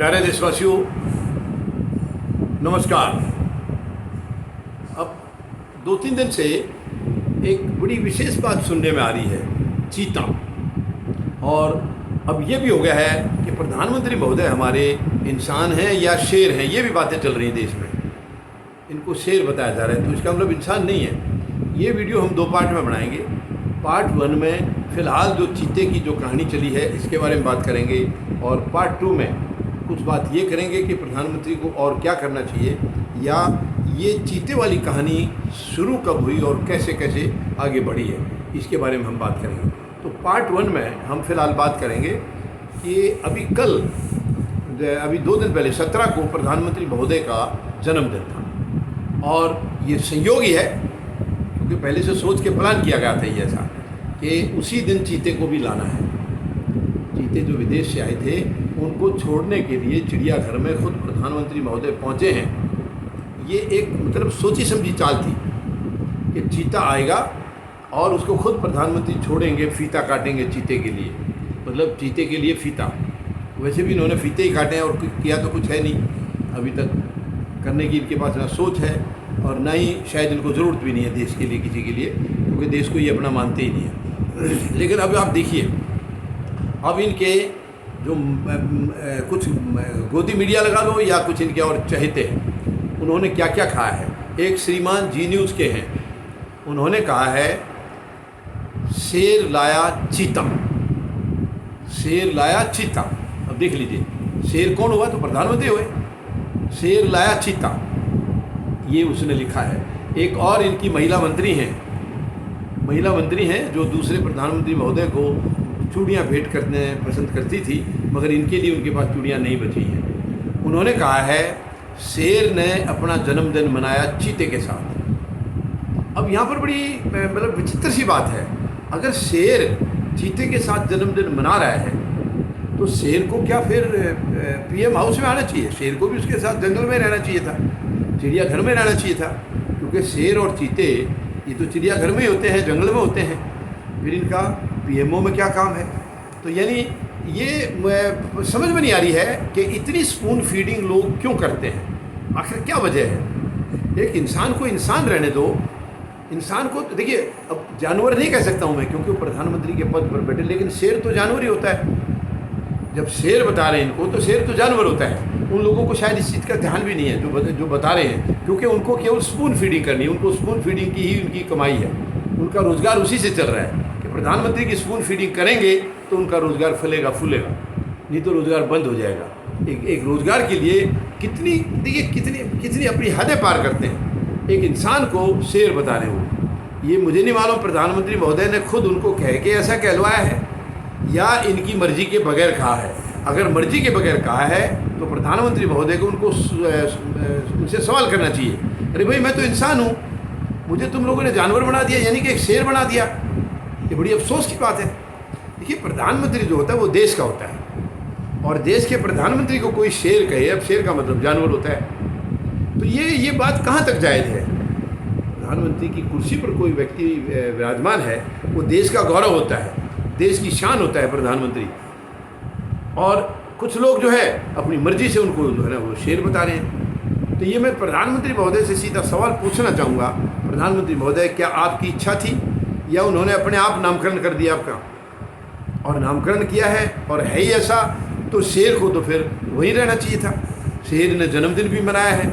प्यारे देशवासियों, नमस्कार। अब 2-3 दिन से एक बड़ी विशेष बात सुनने में आ रही है, चीता। और अब ये भी हो गया है कि प्रधानमंत्री महोदय हमारे इंसान हैं या शेर हैं, ये भी बातें चल रही हैं देश में। इनको शेर बताया जा रहा है, तो इसका मतलब इंसान नहीं है। ये वीडियो हम 2 पार्ट में बनाएंगे। पार्ट 1 में फ़िलहाल जो चीते की जो कहानी चली है इसके बारे में बात करेंगे, और पार्ट 2 में कुछ बात ये करेंगे कि प्रधानमंत्री को और क्या करना चाहिए, या ये चीते वाली कहानी शुरू कब हुई और कैसे कैसे आगे बढ़ी है, इसके बारे में हम बात करेंगे। तो पार्ट 1 में हम फिलहाल बात करेंगे कि अभी 2 दिन पहले 17 को प्रधानमंत्री महोदय का जन्मदिन था, और ये संयोग ही है क्योंकि पहले से सोच के प्लान किया गया था ये ऐसा कि उसी दिन चीते को भी लाना है। चीते जो विदेश से आए थे उनको छोड़ने के लिए चिड़ियाघर में खुद प्रधानमंत्री महोदय पहुंचे हैं। ये एक मतलब सोची समझी चाल थी कि चीता आएगा और उसको खुद प्रधानमंत्री छोड़ेंगे, फीता काटेंगे चीते के लिए, मतलब चीते के लिए फीता। वैसे भी इन्होंने फीते ही काटे हैं और किया तो कुछ है नहीं अभी तक, करने की इनके पास ना सोच है और ना ही शायद इनको ज़रूरत भी नहीं है देश के लिए, किसी के लिए, क्योंकि देश को ये अपना मानते ही नहीं है। लेकिन अब आप देखिए, अब इनके जो कुछ गोदी मीडिया लगा लो या कुछ इनके और चहेते हैं, उन्होंने क्या क्या कहा है। एक श्रीमान जी न्यूज़ के हैं, उन्होंने कहा है शेर लाया चीता, शेर लाया चीता। अब देख लीजिए, शेर कौन हुआ? तो प्रधानमंत्री हुए। शेर लाया चीता, ये उसने लिखा है। एक और इनकी महिला मंत्री हैं जो दूसरे प्रधानमंत्री महोदय को चूड़ियाँ भेंट करने पसंद करती थी, मगर इनके लिए उनके पास चूड़ियाँ नहीं बची हैं। उन्होंने कहा है शेर ने अपना जन्मदिन मनाया चीते के साथ। अब यहाँ पर बड़ी मतलब विचित्र सी बात है, अगर शेर चीते के साथ जन्मदिन मना रहा है तो शेर को क्या फिर पीएम हाउस में आना चाहिए? शेर को भी उसके साथ जंगल में रहना चाहिए था, चिड़ियाघर में रहना चाहिए था, क्योंकि शेर और चीते ये तो चिड़ियाघर में ही होते हैं, जंगल में होते हैं। फिर इनका पीएमओ में क्या काम है? तो यानी ये समझ में नहीं आ रही है कि इतनी स्पून फीडिंग लोग क्यों करते हैं, आखिर क्या वजह है? एक इंसान को इंसान रहने दो। इंसान को देखिए, अब जानवर नहीं कह सकता हूँ मैं क्योंकि वो प्रधानमंत्री के पद पर बैठे, लेकिन शेर तो जानवर ही होता है। जब शेर बता रहे हैं इनको, तो शेर तो जानवर होता है। उन लोगों को शायद इस चीज़ का ध्यान भी नहीं है जो बता रहे हैं, क्योंकि उनको केवल स्पून फीडिंग करनी है। उनको स्पून फीडिंग की ही उनकी कमाई है, उनका रोज़गार उसी से चल रहा है कि प्रधानमंत्री की स्पून फीडिंग करेंगे तो उनका रोज़गार फलेगा फूलेगा, नहीं तो रोज़गार बंद हो जाएगा। एक रोज़गार के लिए कितनी देखिए कितनी अपनी हदें पार करते हैं। एक इंसान को शेर बता रहे हो, ये मुझे नहीं मालूम प्रधानमंत्री महोदय ने खुद उनको कह के ऐसा कहलवाया है या इनकी मर्जी के बगैर कहा है। अगर मर्जी के बगैर कहा है तो प्रधानमंत्री महोदय को उनसे सवाल करना चाहिए, अरे भाई मैं तो इंसान हूँ, मुझे तुम लोगों ने जानवर बना दिया, यानी कि एक शेर बना दिया। ये बड़ी अफसोस की बात है। देखिए, प्रधानमंत्री जो होता है वो देश का होता है, और देश के प्रधानमंत्री को कोई शेर कहे, अब शेर का मतलब जानवर होता है, तो ये बात कहाँ तक जायज़ है? प्रधानमंत्री की कुर्सी पर कोई व्यक्ति विराजमान है, वो देश का गौरव होता है, देश की शान होता है प्रधानमंत्री। और कुछ लोग जो है अपनी मर्जी से उनको जो है ना वो शेर बता रहे हैं। तो ये मैं प्रधानमंत्री महोदय से सीधा सवाल पूछना चाहूँगा, प्रधानमंत्री महोदय, क्या आपकी इच्छा थी या उन्होंने अपने आप नामकरण कर दिया आपका? और नामकरण किया है और है ही ऐसा, तो शेर को तो फिर वहीं रहना चाहिए था। शेर ने जन्मदिन भी मनाया है,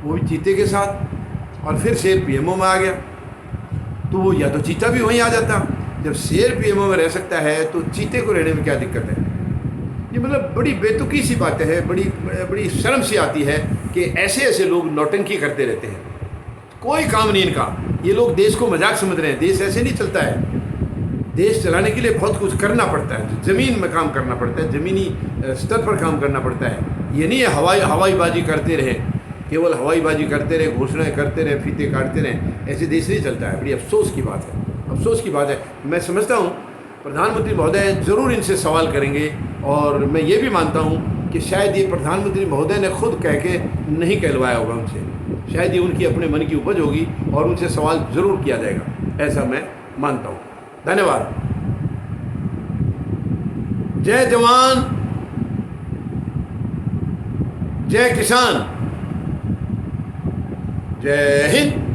वो भी चीते के साथ, और फिर शेर पीएमओ में आ गया, तो वो या तो चीता भी वहीं आ जाता। जब शेर पीएमओ में रह सकता है तो चीते को रहने में क्या दिक्कत है? ये मतलब बड़ी बेतुकी सी बातें हैं, बड़ी शर्म सी आती है कि ऐसे लोग नौटंकी करते रहते हैं, कोई काम नहीं इनका। ये लोग देश को मजाक समझ रहे हैं, देश ऐसे नहीं चलता है। देश चलाने के लिए बहुत कुछ करना पड़ता है, ज़मीन में काम करना पड़ता है, ज़मीनी स्तर पर काम करना पड़ता है। ये नहीं है हवाईबाजी करते रहे, केवल हवाईबाजी करते रहे, घोषणाएँ करते रहे, फीते काटते रहे, ऐसे देश नहीं चलता है। बड़ी अफसोस की बात है, अफसोस की बात है। मैं समझता हूँ प्रधानमंत्री महोदय ज़रूर इनसे सवाल करेंगे, और मैं ये भी मानता हूँ कि शायद ये प्रधानमंत्री महोदय ने खुद कह के नहीं कहलवाया होगा उनसे, शायद ये उनकी अपने मन की उपज होगी और उनसे सवाल ज़रूर किया जाएगा, ऐसा मैं मानता हूँ। धन्यवाद। जय जवान जय किसान, जय हिंद।